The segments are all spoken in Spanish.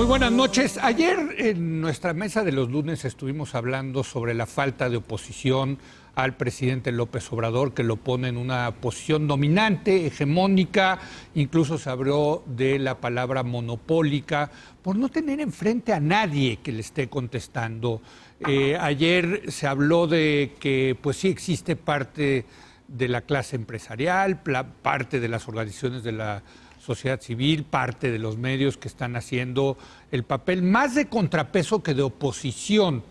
Muy buenas noches. Ayer en nuestra mesa de los lunes estuvimos hablando sobre la falta de oposición al presidente López Obrador, que lo pone en una posición dominante, hegemónica, incluso se habló de la palabra monopólica, por no tener enfrente a nadie que le esté contestando. Ayer se habló de que pues sí existe parte de la clase empresarial, parte de las organizaciones de la sociedad civil, parte de los medios que están haciendo el papel más de contrapeso que de oposición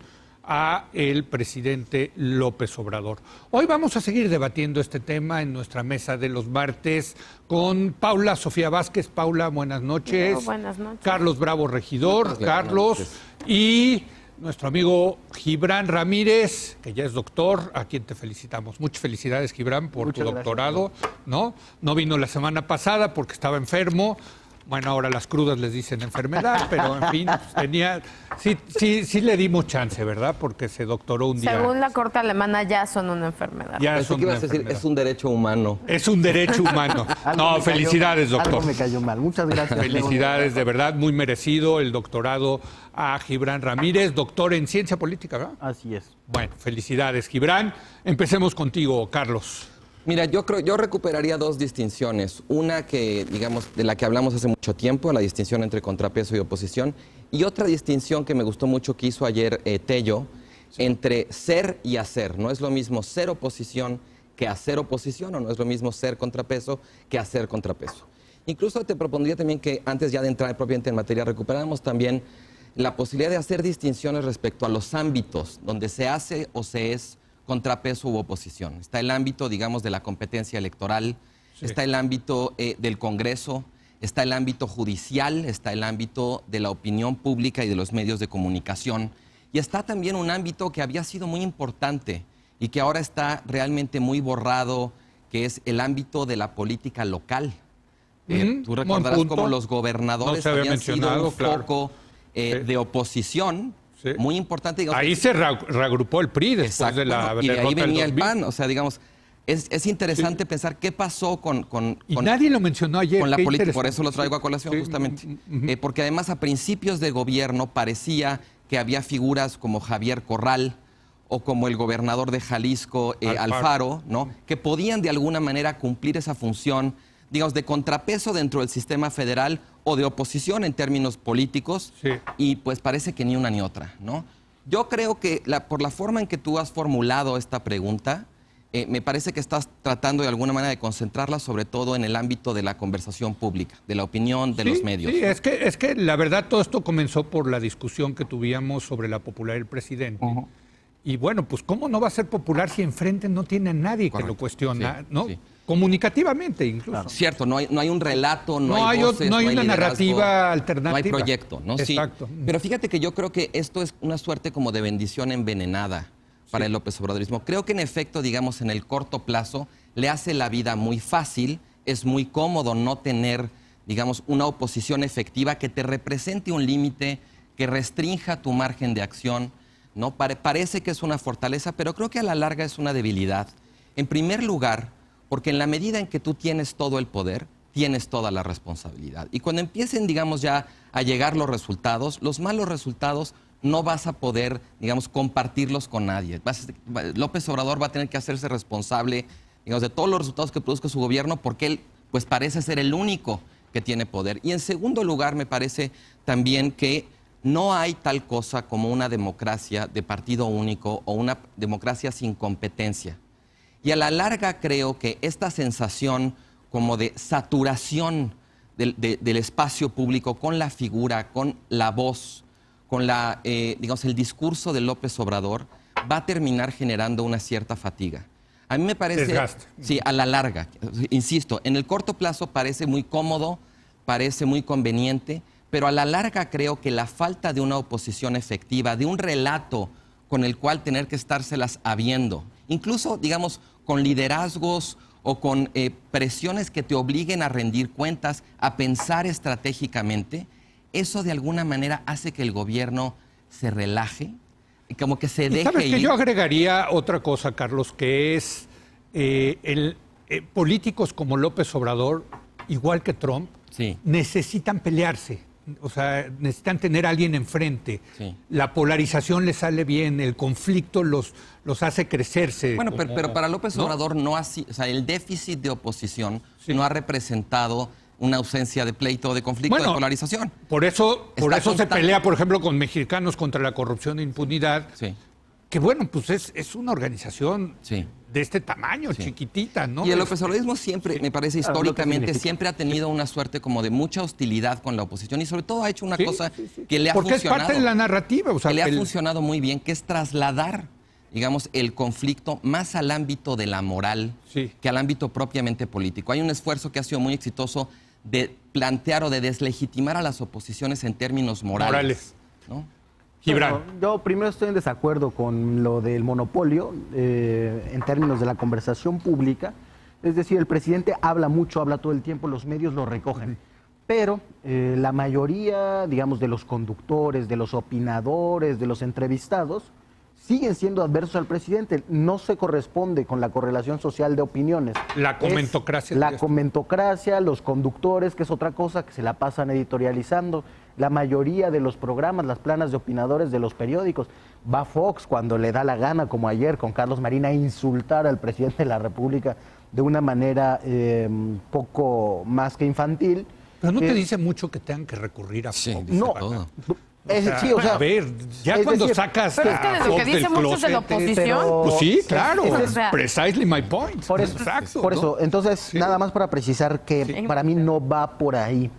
a el presidente López Obrador. Hoy vamos a seguir debatiendo este tema en nuestra mesa de los martes con Paula Sofía Vázquez. Paula, buenas noches. Buenas noches. Carlos Bravo, regidor. Carlos. Y nuestro amigo Gibran Ramírez, que ya es doctor, a quien te felicitamos. Muchas felicidades, Gibran, por tu doctorado. ¿No? No vino la semana pasada porque estaba enfermo. Bueno, ahora las crudas les dicen enfermedad, pero en fin, tenía, sí le dimos chance, ¿verdad? Porque se doctoró un día. Según la corte alemana ya son una enfermedad. Ya es una enfermedad. Es un derecho humano. Es un derecho humano. No, felicidades, doctor. Algo me cayó mal. Muchas gracias. Felicidades, de verdad, muy merecido el doctorado a Gibran Ramírez, doctor en ciencia política, ¿verdad? Así es. Bueno, felicidades, Gibran. Empecemos contigo, Carlos. Mira, yo recuperaría dos distinciones. Una que, digamos, de la que hablamos hace mucho tiempo, la distinción entre contrapeso y oposición, y otra distinción que me gustó mucho que hizo ayer Tello, entre ser y hacer. No es lo mismo ser oposición que hacer oposición, o no es lo mismo ser contrapeso que hacer contrapeso. Incluso te propondría también que, antes ya de entrar propiamente en materia, recuperáramos también la posibilidad de hacer distinciones respecto a los ámbitos donde se hace o se es contrapeso u oposición. Está el ámbito, digamos, de la competencia electoral, está el ámbito del Congreso, está el ámbito judicial, está el ámbito de la opinión pública y de los medios de comunicación, y está también un ámbito que había sido muy importante y que ahora está realmente muy borrado, que es el ámbito de la política local. Tú recordarás cómo los gobernadores habían sido un foco de oposición, sí, muy importante. Digamos, ahí se reagrupó el PRI después de la derrota. Y de ahí venía el PAN. O sea, digamos, es interesante pensar qué pasó con nadie lo mencionó ayer. Con la política, por eso lo traigo a colación justamente. Porque además a principios de gobierno parecía que había figuras como Javier Corral o como el gobernador de Jalisco, Alfaro, ¿no? Que podían de alguna manera cumplir esa función, digamos, de contrapeso dentro del sistema federal o de oposición en términos políticos, y pues parece que ni una ni otra, ¿no? Yo creo que por la forma en que tú has formulado esta pregunta, me parece que estás tratando de alguna manera de concentrarla sobre todo en el ámbito de la conversación pública, de la opinión de los medios. Sí, es que la verdad todo esto comenzó por la discusión que tuvimos sobre la popularidad del presidente. Y bueno, pues ¿cómo no va a ser popular si enfrente no tiene a nadie que lo cuestiona, ¿no? Sí. Comunicativamente incluso. Claro. Cierto, no hay un relato, no hay voces, no hay una narrativa alternativa. No hay proyecto, ¿no? Exacto. Sí. Pero fíjate que yo creo que esto es una suerte como de bendición envenenada para el López Obradorismo. Creo que en efecto, digamos, en el corto plazo le hace la vida muy fácil, es muy cómodo no tener, digamos, una oposición efectiva que te represente un límite, que restrinja tu margen de acción, ¿no? Parece que es una fortaleza, pero creo que a la larga es una debilidad. En primer lugar, porque en la medida en que tú tienes todo el poder, tienes toda la responsabilidad. Y cuando empiecen, digamos, ya a llegar los malos resultados, no vas a poder, digamos, compartirlos con nadie. López Obrador va a tener que hacerse responsable, digamos, de todos los resultados que produzca su gobierno, porque él, pues, parece ser el único que tiene poder. Y en segundo lugar, me parece también que no hay tal cosa como una democracia de partido único o una democracia sin competencia. Y a la larga creo que esta sensación como de saturación del espacio público con la figura, con la voz, con digamos, el discurso de López Obrador, va a terminar generando una cierta fatiga. A mí me parece, desgaste. Sí, a la larga, insisto, en el corto plazo parece muy cómodo, parece muy conveniente, pero a la larga creo que la falta de una oposición efectiva, de un relato con el cual tener que estárselas habiendo, incluso, digamos, con liderazgos o con presiones que te obliguen a rendir cuentas, a pensar estratégicamente, eso de alguna manera hace que el gobierno se relaje, como que se deje ¿sabes ir. Que yo agregaría otra cosa, Carlos, que es políticos como López Obrador, igual que Trump, necesitan pelearse. O sea, necesitan tener a alguien enfrente. Sí. La polarización les sale bien, el conflicto los hace crecerse. Bueno, pero para López Obrador no así, o sea, el déficit de oposición no ha representado una ausencia de pleito, de conflicto, de polarización. Por eso se constante. pelea, por ejemplo, con Mexicanos contra la corrupción e impunidad. Sí. Que bueno, pues es una organización de este tamaño, chiquitita, ¿no? Y el López Obradorismo siempre, me parece históricamente, siempre ha tenido una suerte como de mucha hostilidad con la oposición y sobre todo ha hecho una cosa que le ha Porque funcionado. es parte de la narrativa. O sea, que le ha funcionado muy bien, que es trasladar, digamos, el conflicto más al ámbito de la moral que al ámbito propiamente político. Hay un esfuerzo que ha sido muy exitoso de plantear o de deslegitimar a las oposiciones en términos morales. ¿No? Bueno, yo primero estoy en desacuerdo con lo del monopolio en términos de la conversación pública. Es decir, el presidente habla mucho, habla todo el tiempo, los medios lo recogen. Pero la mayoría, digamos, de los conductores, de los opinadores, de los entrevistados, siguen siendo adversos al presidente. No se corresponde con la correlación social de opiniones. La comentocracia. La comentocracia, los conductores, que es otra cosa, que se la pasan editorializando. La mayoría de los programas, las planas de opinadores de los periódicos. Va Fox cuando le da la gana, como ayer con Carlos Marín, a insultar al presidente de la República de una manera poco más que infantil. Pero no te dice mucho que tengan que recurrir a Fox. No, a ver, ya cuando sacas pero es que de lo que dice muchos de la oposición. Pues sí, claro. Es Precisely my point. Por eso, exacto, ¿no? Entonces, nada más para precisar que para mí no va por ahí.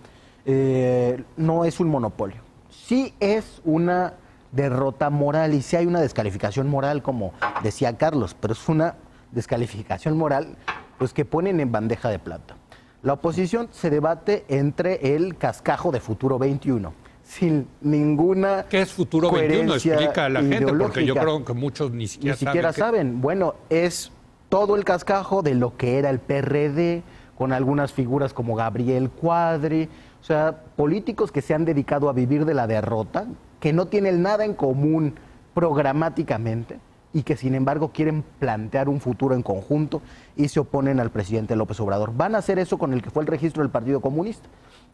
No es un monopolio. Sí es una derrota moral y sí hay una descalificación moral, como decía Carlos, pero es una descalificación moral pues que ponen en bandeja de plata. La oposición se debate entre el cascajo de Futuro 21, sin ninguna ¿Qué es Futuro 21? Explica a la gente, porque yo creo que muchos ni siquiera saben. Bueno, es todo el cascajo de lo que era el PRD, con algunas figuras como Gabriel Cuadri, o sea, políticos que se han dedicado a vivir de la derrota, que no tienen nada en común programáticamente y que sin embargo quieren plantear un futuro en conjunto y se oponen al presidente López Obrador. Van a hacer eso con el que fue el registro del Partido Comunista,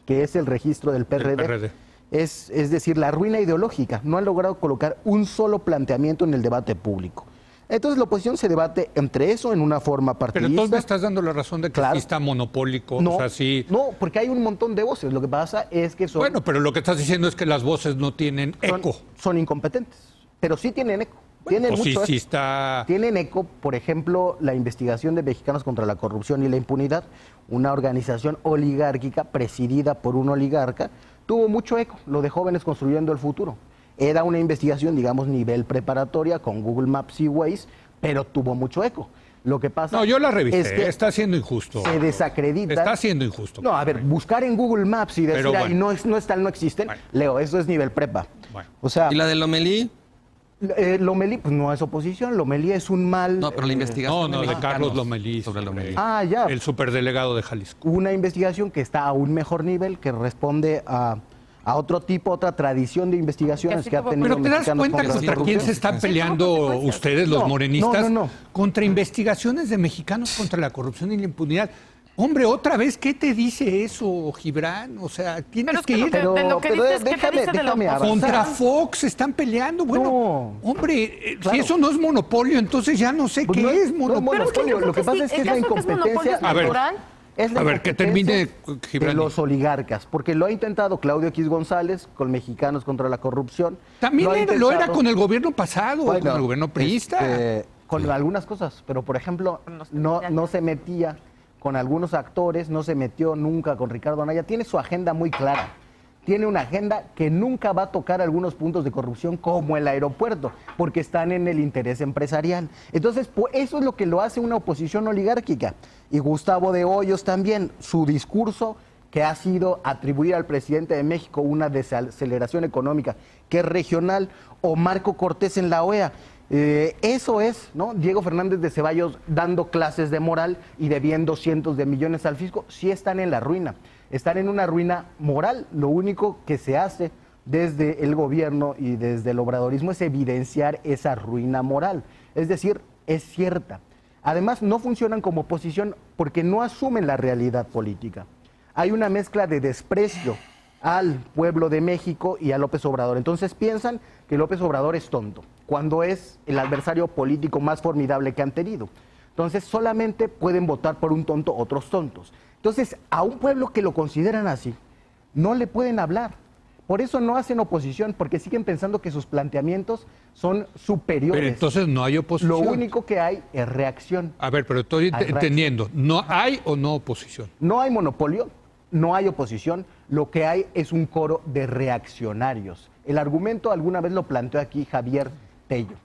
que es el registro del PRD. Es decir, la ruina ideológica. No han logrado colocar un solo planteamiento en el debate público. Entonces la oposición se debate entre eso en una forma partidista. Pero entonces me estás dando la razón de que sí está monopólico. No, o sea, sí. No, porque hay un montón de voces. Lo que pasa es que son... Bueno, pero lo que estás diciendo es que las voces no tienen eco. Son incompetentes, pero sí tienen eco. Bueno, tienen pues mucho sí está... Tienen eco, por ejemplo, la investigación de Mexicanos contra la corrupción y la impunidad, una organización oligárquica presidida por un oligarca, tuvo mucho eco, lo de Jóvenes Construyendo el Futuro. Era una investigación, digamos, nivel preparatoria con Google Maps y Waze, pero tuvo mucho eco. Lo que pasa no, yo la revisé, es que está siendo injusto. Se desacredita. Está siendo injusto. No, a ver, buscar en Google Maps y decir, bueno. ahí no están, no existen, Leo, eso es nivel prepa. Bueno. O sea, ¿Y la de Lomelí? Lomelí, pues no es oposición, Lomelí es un mal... No, pero la investigación No, de Carlos Lomelí. Sobre Lomelí. Ah, ya. El superdelegado de Jalisco. Una investigación que está a un mejor nivel, que responde a otro tipo, otra tradición de investigaciones que ha tenido. Pero ¿te das cuenta contra quién se están peleando ustedes, los morenistas? No. Contra investigaciones de mexicanos contra la corrupción y la impunidad. Hombre, otra vez, ¿qué te dice eso, Gibran? O sea, tienes que ir... de lo que dices, ¿qué te dice de la oposición? Contra Fox están peleando. Bueno, hombre, claro. si eso no es monopolio, entonces ya no sé qué es monopolio. Pero lo que pasa es que es la incompetencia... A ver, que termine, Gibran. De los oligarcas, porque lo ha intentado Claudio X González con Mexicanos contra la corrupción. También lo era con el gobierno pasado, con el gobierno priista. Con algunas cosas, pero por ejemplo, no se metía con algunos actores, no se metió nunca con Ricardo Anaya. Tiene su agenda muy clara. Tiene una agenda que nunca va a tocar algunos puntos de corrupción como el aeropuerto, porque están en el interés empresarial. Entonces, eso es lo que lo hace una oposición oligárquica. Y Gustavo de Hoyos también, su discurso que ha sido atribuir al presidente de México una desaceleración económica que es regional, o Marco Cortés en la OEA. Eso es, ¿no? Diego Fernández de Ceballos dando clases de moral y debiendo cientos de millones al fisco. Sí están en la ruina. Están en una ruina moral. Lo único que se hace desde el gobierno y desde el obradorismo es evidenciar esa ruina moral. Es decir, es cierta. Además, no funcionan como oposición porque no asumen la realidad política. Hay una mezcla de desprecio al pueblo de México y a López Obrador. Entonces piensan que López Obrador es tonto, cuando es el adversario político más formidable que han tenido. Entonces solamente pueden votar por un tonto otros tontos. Entonces a un pueblo que lo consideran así, no le pueden hablar. Por eso no hacen oposición, porque siguen pensando que sus planteamientos son superiores. Pero entonces no hay oposición. Lo único que hay es reacción. A ver, pero estoy entendiendo. ¿No hay o no oposición? No hay monopolio, no hay oposición. Lo que hay es un coro de reaccionarios. El argumento alguna vez lo planteó aquí Javier Tello.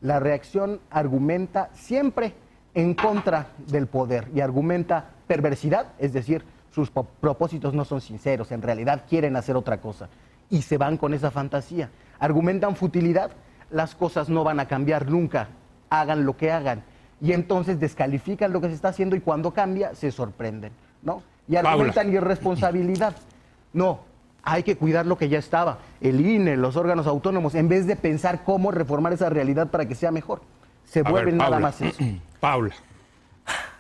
La reacción argumenta siempre en contra del poder y argumenta perversidad, es decir, sus propósitos no son sinceros, en realidad quieren hacer otra cosa y se van con esa fantasía. Argumentan futilidad, las cosas no van a cambiar nunca, hagan lo que hagan. Y entonces descalifican lo que se está haciendo y cuando cambia se sorprenden, ¿no? Y argumentan irresponsabilidad. No, hay que cuidar lo que ya estaba. El INE, los órganos autónomos, en vez de pensar cómo reformar esa realidad para que sea mejor, se vuelven nada más eso. Paula.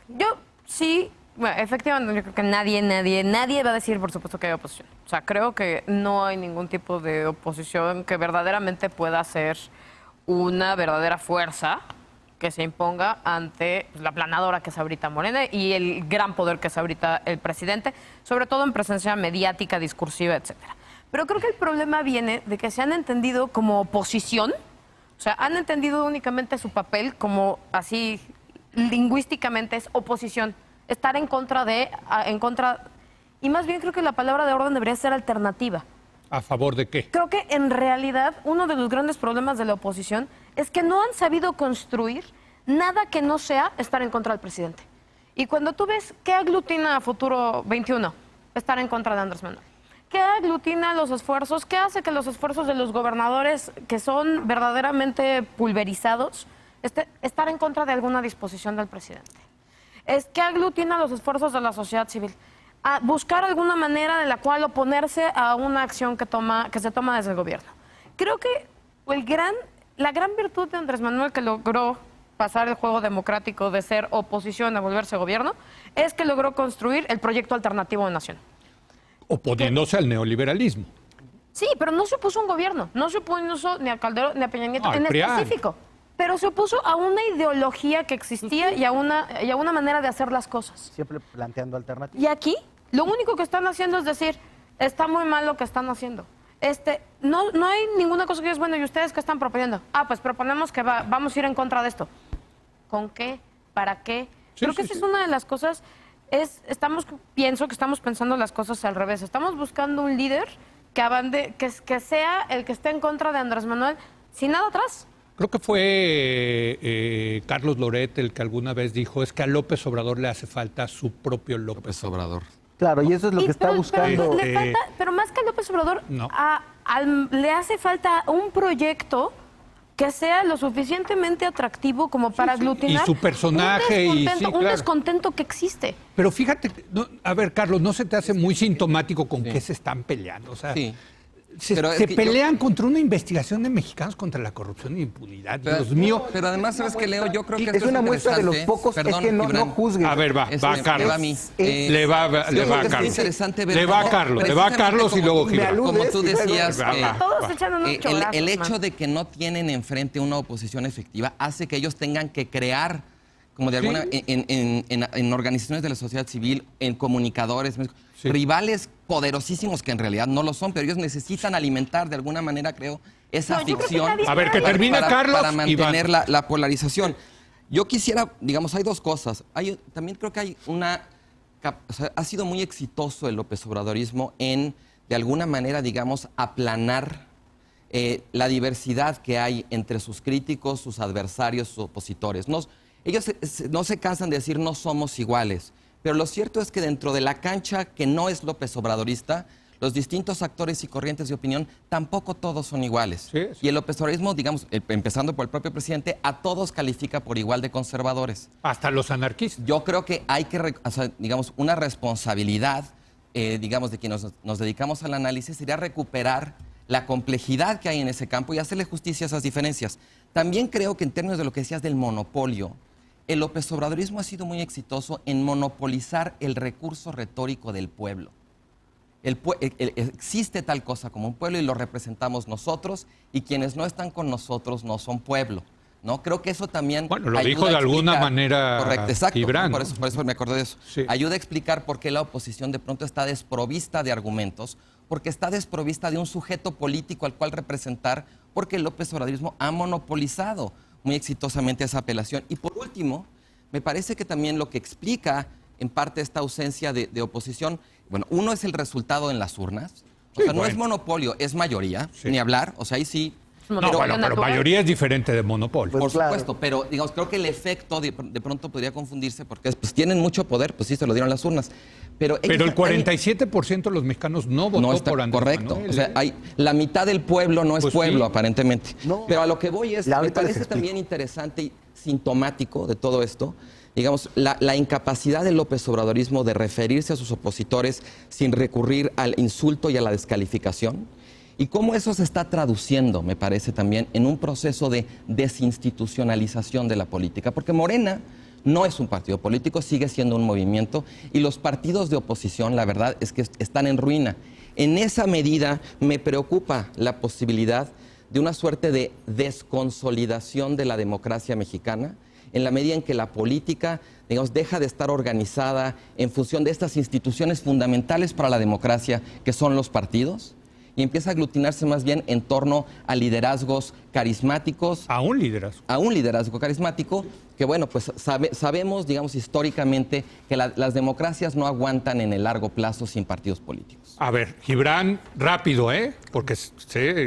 Yo sí, bueno, efectivamente, yo creo que nadie va a decir, por supuesto, que hay oposición. O sea, creo que no hay ningún tipo de oposición que verdaderamente pueda ser una verdadera fuerza que se imponga ante la aplanadora que es ahorita Morena y el gran poder que es ahorita el presidente, sobre todo en presencia mediática, discursiva, etcétera. Pero creo que el problema viene de que se han entendido como oposición, o sea, han entendido únicamente su papel como así lingüísticamente es oposición, estar en contra, y más bien creo que la palabra de orden debería ser alternativa. ¿A favor de qué? Creo que en realidad uno de los grandes problemas de la oposición es que no han sabido construir nada que no sea estar en contra del presidente. Y cuando tú ves qué aglutina a Futuro 21, estar en contra de Andrés Manuel, qué aglutina los esfuerzos, qué hace que los esfuerzos de los gobernadores que son verdaderamente pulverizados, estar en contra de alguna disposición del presidente. Es que aglutina los esfuerzos de la sociedad civil. A buscar alguna manera en la cual oponerse a una acción que se toma desde el gobierno. Creo que la gran virtud de Andrés Manuel, que logró pasar el juego democrático de ser oposición a volverse gobierno, es que logró construir el proyecto alternativo de nación. Oponiéndose al neoliberalismo. Sí, pero no se opuso a un gobierno, no se opuso ni a Calderón ni a Peña Nieto en PRIAN. específico, pero se opuso a una ideología que existía y a una manera de hacer las cosas. Siempre planteando alternativas. Y aquí lo único que están haciendo es decir, está muy mal lo que están haciendo. No hay ninguna cosa que es bueno. ¿Y ustedes qué están proponiendo? Pues proponemos que vamos a ir en contra de esto. ¿Con qué? ¿Para qué? Creo que esa es una de las cosas. Pienso que estamos pensando las cosas al revés. Estamos buscando un líder que sea el que esté en contra de Andrés Manuel sin nada atrás. Creo que fue Carlos Loret el que alguna vez dijo, es que a López Obrador le hace falta su propio López Obrador. Claro, y eso es lo que está buscando. Pero más que a López Obrador, no. Le hace falta un proyecto que sea lo suficientemente atractivo como para aglutinar y su personaje un descontento que existe. Pero fíjate, a ver, Carlos, ¿no se te hace muy sintomático con qué se están peleando? O sea, se pelean contra una investigación de mexicanos contra la corrupción e impunidad. Dios mío. Pero además, ¿sabes qué, Leo? Yo creo que es una muestra de los pocos, perdón, es que no juzguen. A ver, va Carlos. Le va a Carlos. Es interesante ver le va a Carlos y luego Gibran. Como tú decías, el hecho de que no tienen enfrente una oposición efectiva hace que ellos tengan que crear, como de alguna, en organizaciones de la sociedad civil, en comunicadores, rivales poderosísimos que en realidad no lo son, pero ellos necesitan alimentar de alguna manera, creo, esa ficción. A ver, que termine Carlos para mantener la polarización. Yo quisiera, digamos, hay dos cosas. También creo que hay ha sido muy exitoso el López Obradorismo en, de alguna manera, digamos, aplanar la diversidad que hay entre sus críticos, sus adversarios, sus opositores. Ellos no se cansan de decir no somos iguales. Pero lo cierto es que dentro de la cancha que no es López Obradorista, los distintos actores y corrientes de opinión tampoco todos son iguales. Sí. Y el López Obradorismo, digamos, empezando por el propio presidente, a todos califica por igual de conservadores. Hasta los anarquistas. Yo creo que hay que, digamos, una responsabilidad, digamos, de quienes nos dedicamos al análisis, sería recuperar la complejidad que hay en ese campo y hacerle justicia a esas diferencias. También creo que en términos de lo que decías del monopolio, el López Obradorismo ha sido muy exitoso en monopolizar el recurso retórico del pueblo. existe tal cosa como un pueblo y lo representamos nosotros, y quienes no están con nosotros no son pueblo, ¿no? Creo que eso también... Bueno, lo dijo de alguna manera. Correcto, exacto. Gibran, por eso me acordé de eso. Sí. Ayuda a explicar por qué la oposición de pronto está desprovista de argumentos, porque está desprovista de un sujeto político al cual representar, porque el López Obradorismo ha monopolizado muy exitosamente esa apelación. Y por último, me parece que también lo que explica en parte esta ausencia de oposición, bueno, uno es el resultado en las urnas, o sea, no es monopolio, es mayoría, ni hablar, o sea, ahí sí. No, pero mayoría es diferente de monopolio. Por supuesto, pero digamos, creo que el efecto de pronto podría confundirse porque pues tienen mucho poder, pues sí, se lo dieron las urnas. Pero el 47% de los mexicanos no votó por Andrés correcto. Manuel. O sea, la mitad del pueblo no es pueblo, aparentemente. No. Pero a lo que voy es, me parece también interesante y sintomático de todo esto, digamos, la incapacidad del López Obradorismo de referirse a sus opositores sin recurrir al insulto y a la descalificación. Y cómo eso se está traduciendo, me parece también, en un proceso de desinstitucionalización de la política. Porque Morena no es un partido político, sigue siendo un movimiento, y los partidos de oposición, la verdad, es que están en ruina. En esa medida me preocupa la posibilidad de una suerte de desconsolidación de la democracia mexicana, en la medida en que la política, digamos, deja de estar organizada en función de estas instituciones fundamentales para la democracia, que son los partidos, y empieza a aglutinarse más bien en torno a liderazgos carismáticos. A un liderazgo. A un liderazgo carismático, que bueno, pues sabemos, digamos, históricamente que las democracias no aguantan en el largo plazo sin partidos políticos. A ver, Gibran, rápido, ¿eh? Porque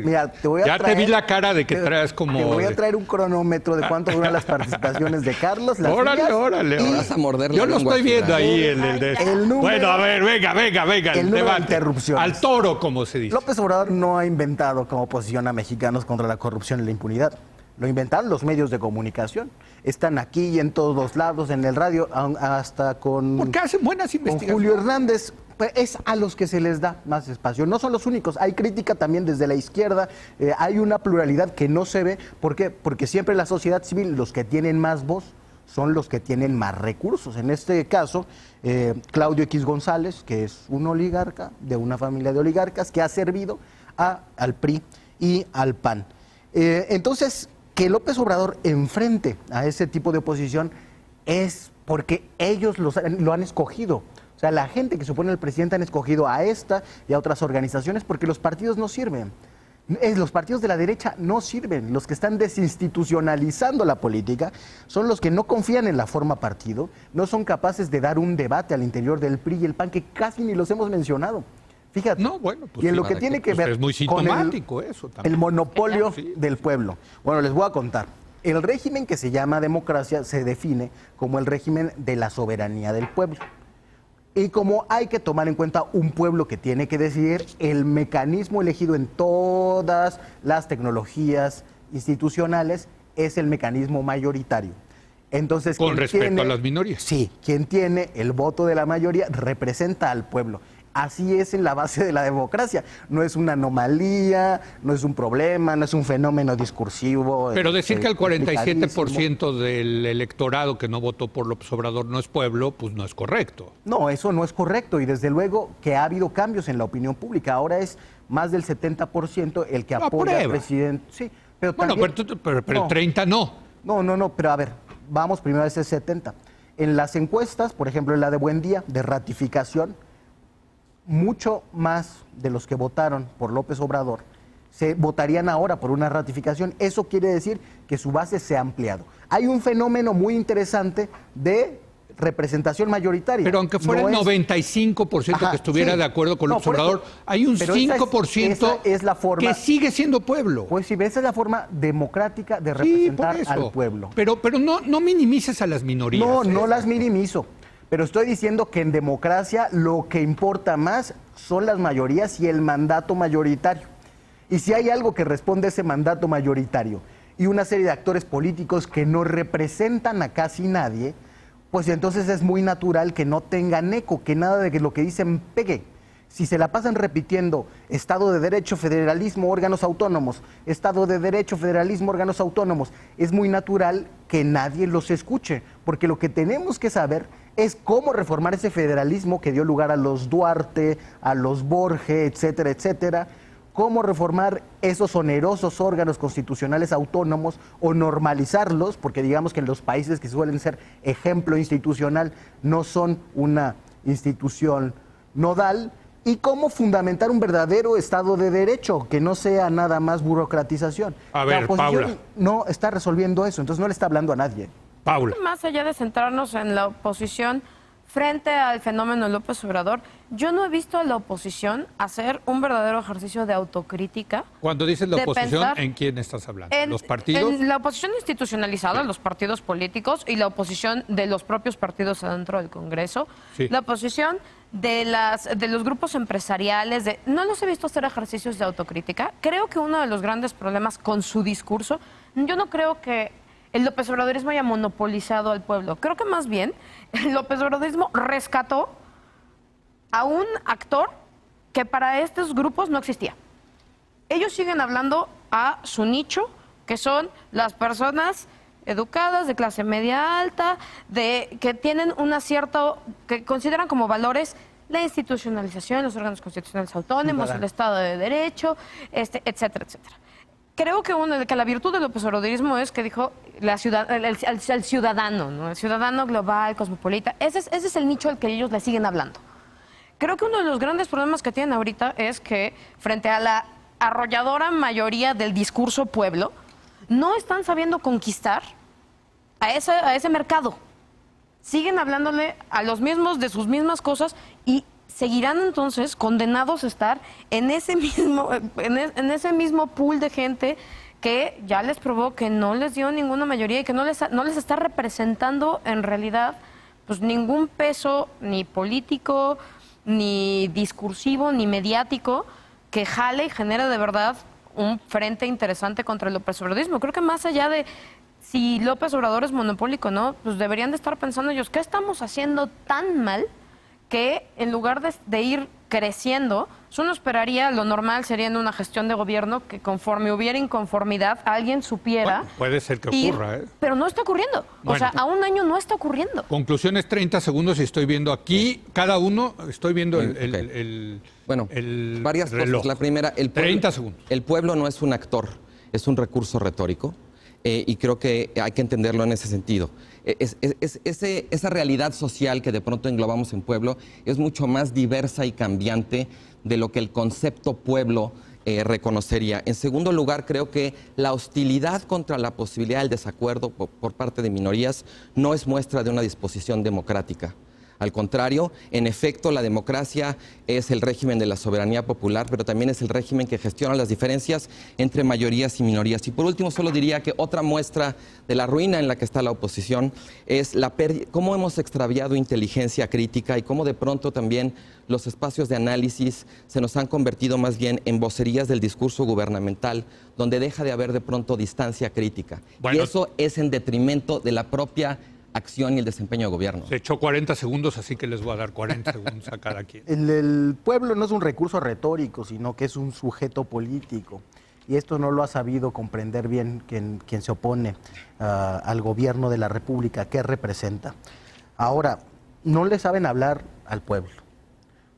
mira, te vi la cara de que traes como... Te voy a traer un cronómetro de cuánto duran las participaciones de Carlos. Órale. Vas a morder Yo lo estoy viendo ahí. El número, bueno, a ver, venga. El número de interrupciones. Al toro, como se dice. López Obrador no ha inventado como oposición a mexicanos contra la corrupción y la impunidad. Lo inventaron los medios de comunicación. Están aquí y en todos los lados, en el radio, hasta con... Porque hacen buenas investigaciones. Con Julio Hernández. Es a los que se les da más espacio. No son los únicos. Hay crítica también desde la izquierda. Hay una pluralidad que no se ve. ¿Por qué? Porque siempre la sociedad civil, los que tienen más voz, son los que tienen más recursos. En este caso, Claudio X González, que es un oligarca de una familia de oligarcas que ha servido al PRI y al PAN. Entonces, que López Obrador enfrente a ese tipo de oposición es porque ellos lo han escogido. O sea, la gente que se opone al presidente han escogido a esta y a otras organizaciones porque los partidos no sirven. Los partidos de la derecha no sirven. Los que están desinstitucionalizando la política son los que no confían en la forma partido, no son capaces de dar un debate al interior del PRI y el PAN, que casi ni los hemos mencionado. Fíjate. No, bueno, pues y en sí, lo que tiene que ver es muy sintomático con eso también. El monopolio del pueblo. Bueno, les voy a contar. El régimen que se llama democracia se define como el régimen de la soberanía del pueblo. Y como hay que tomar en cuenta un pueblo que tiene que decidir, el mecanismo elegido en todas las tecnologías institucionales es el mecanismo mayoritario. Entonces, con respecto a las minorías. Sí, quien tiene el voto de la mayoría representa al pueblo. Así es en la base de la democracia. No es una anomalía, no es un problema, no es un fenómeno discursivo. Pero decir que el 47% del electorado que no votó por López Obrador no es pueblo, pues no es correcto. No, eso no es correcto. Y desde luego que ha habido cambios en la opinión pública. Ahora es más del 70% el que apoya al presidente. Sí, pero bueno, también, pero el 30 no. No, pero a ver, vamos primero a ese 70. En las encuestas, por ejemplo, en la de Buen Día, de ratificación, mucho más de los que votaron por López Obrador se votarían ahora por una ratificación. Eso quiere decir que su base se ha ampliado. Hay un fenómeno muy interesante de representación mayoritaria. Pero aunque fuera el 95% que estuviera de acuerdo con López Obrador, hay un 5% es la forma, que sigue siendo pueblo. Pues sí, esa es la forma democrática de representar al pueblo. Pero no minimices a las minorías. No las minimizo. Pero estoy diciendo que en democracia lo que importa más son las mayorías y el mandato mayoritario. Y si hay algo que responde a ese mandato mayoritario y una serie de actores políticos que no representan a casi nadie, pues entonces es muy natural que no tengan eco, que nada de lo que dicen pegue. Si se la pasan repitiendo Estado de Derecho, federalismo, órganos autónomos, Estado de Derecho, federalismo, órganos autónomos, es muy natural que nadie los escuche, porque lo que tenemos que saber es cómo reformar ese federalismo que dio lugar a los Duarte, a los Borges, etcétera, etcétera. Cómo reformar esos onerosos órganos constitucionales autónomos o normalizarlos, porque digamos que en los países que suelen ser ejemplo institucional no son una institución nodal, y cómo fundamentar un verdadero Estado de Derecho, que no sea nada más burocratización. A ver, la oposición Paula. no está resolviendo eso, entonces no le está hablando a nadie. Paula. Más allá de centrarnos en la oposición frente al fenómeno López Obrador, yo no he visto a la oposición hacer un verdadero ejercicio de autocrítica. Cuando dices la de oposición, pensar ¿en quién estás hablando? en- ¿Los partidos? En la oposición institucionalizada, los partidos políticos, y la oposición de los propios partidos adentro del Congreso. Sí. La oposición de los grupos empresariales. No los he visto hacer ejercicios de autocrítica. Creo que uno de los grandes problemas con su discurso, yo no creo que el López Obradorismo haya monopolizado al pueblo. Creo que más bien el López Obradorismo rescató a un actor que para estos grupos no existía. Ellos siguen hablando a su nicho, que son las personas educadas, de clase media alta, que tienen que consideran como valores la institucionalización, los órganos constitucionales autónomos, el Estado de Derecho, etcétera, etcétera. Creo que la virtud del López Obradorismo es que dijo el ciudadano, ¿no? El ciudadano global, cosmopolita. Ese es el nicho al que ellos le siguen hablando. Creo que uno de los grandes problemas que tienen ahorita es que frente a la arrolladora mayoría del discurso pueblo, no están sabiendo conquistar a ese mercado. Siguen hablándole a los mismos de sus mismas cosas y seguirán entonces condenados a estar en ese mismo pool de gente que ya les probó que no les dio ninguna mayoría y que no les está representando en realidad pues ningún peso ni político, ni discursivo, ni mediático que jale y genere de verdad un frente interesante contra el López Obradorismo. Creo que más allá de si López Obrador es monopólico o no, pues deberían de estar pensando ellos, ¿qué estamos haciendo tan mal que en lugar de ir creciendo, uno esperaría, lo normal sería en una gestión de gobierno que conforme hubiera inconformidad, alguien supiera... Bueno, puede ser que ocurra, ¿eh? Pero no está ocurriendo. Bueno. O sea, a un año no está ocurriendo. Conclusiones 30 segundos y estoy viendo aquí, cada uno, estoy viendo Bueno, el varias reloj. cosas. La primera, 30 segundos. El pueblo no es un actor, es un recurso retórico. Y creo que hay que entenderlo en ese sentido. Esa realidad social que de pronto englobamos en pueblo es mucho más diversa y cambiante de lo que el concepto pueblo reconocería. En segundo lugar, creo que la hostilidad contra la posibilidad del desacuerdo por parte de minorías no es muestra de una disposición democrática. Al contrario, en efecto, la democracia es el régimen de la soberanía popular, pero también es el régimen que gestiona las diferencias entre mayorías y minorías. Y por último, solo diría que otra muestra de la ruina en la que está la oposición es cómo hemos extraviado inteligencia crítica y cómo de pronto también los espacios de análisis se nos han convertido más bien en vocerías del discurso gubernamental, donde deja de haber de pronto distancia crítica. Bueno, y eso es en detrimento de la propia acción y el desempeño de gobierno. Se echó 40 segundos, así que les voy a dar 40 segundos a cada quien. El pueblo no es un recurso retórico, sino que es un sujeto político. Y esto no lo ha sabido comprender bien quien se opone al gobierno de la República, que representa. Ahora, no le saben hablar al pueblo.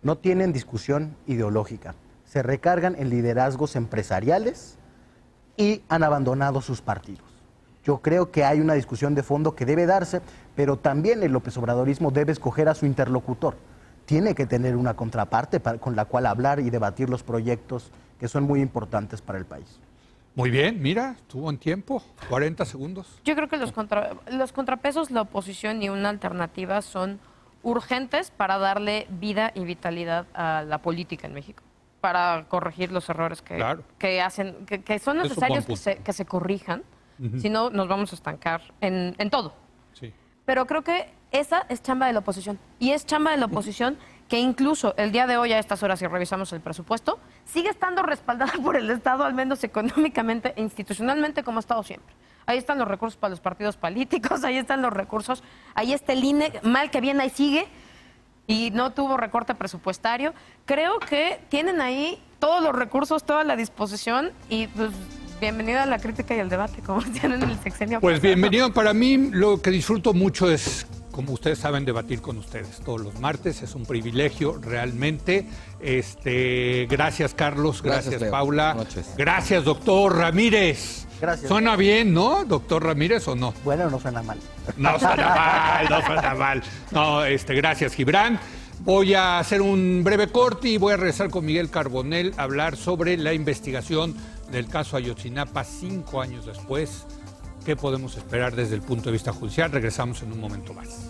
No tienen discusión ideológica. Se recargan en liderazgos empresariales y han abandonado sus partidos. Yo creo que hay una discusión de fondo que debe darse, pero también el López Obradorismo debe escoger a su interlocutor. Tiene que tener una contraparte con la cual hablar y debatir los proyectos que son muy importantes para el país. Muy bien, mira, estuvo en tiempo, 40 segundos. Yo creo que los contrapesos, la oposición y una alternativa son urgentes para darle vida y vitalidad a la política en México, para corregir los errores que son Es un buen necesarios punto. que se corrijan. Si no, nos vamos a estancar en todo. Sí. Pero creo que esa es chamba de la oposición. Y es chamba de la oposición que incluso el día de hoy, a estas horas, si revisamos el presupuesto, sigue estando respaldada por el Estado, al menos económicamente e institucionalmente, como ha estado siempre. Ahí están los recursos para los partidos políticos, ahí están los recursos, ahí está el INE, mal que bien ahí sigue, y no tuvo recorte presupuestario. Creo que tienen ahí todos los recursos, toda la disposición, y pues bienvenida a la crítica y al debate, como decían en el sexenio. Pues pasado. bienvenido. Para mí lo que disfruto mucho es como ustedes saben, debatir con ustedes todos los martes. Es un privilegio realmente. Gracias, Carlos. Gracias, Leo. Paula. Buenas noches. Gracias, doctor Ramírez. Gracias. Suena bien, ¿no, doctor Ramírez, o no? Bueno, no suena mal. No suena mal, no suena mal. No, gracias, Gibran. Voy a hacer un breve corte y voy a regresar con Miguel Carbonell a hablar sobre la investigación del caso Ayotzinapa 5 años después. ¿Qué podemos esperar desde el punto de vista judicial? Regresamos en un momento más.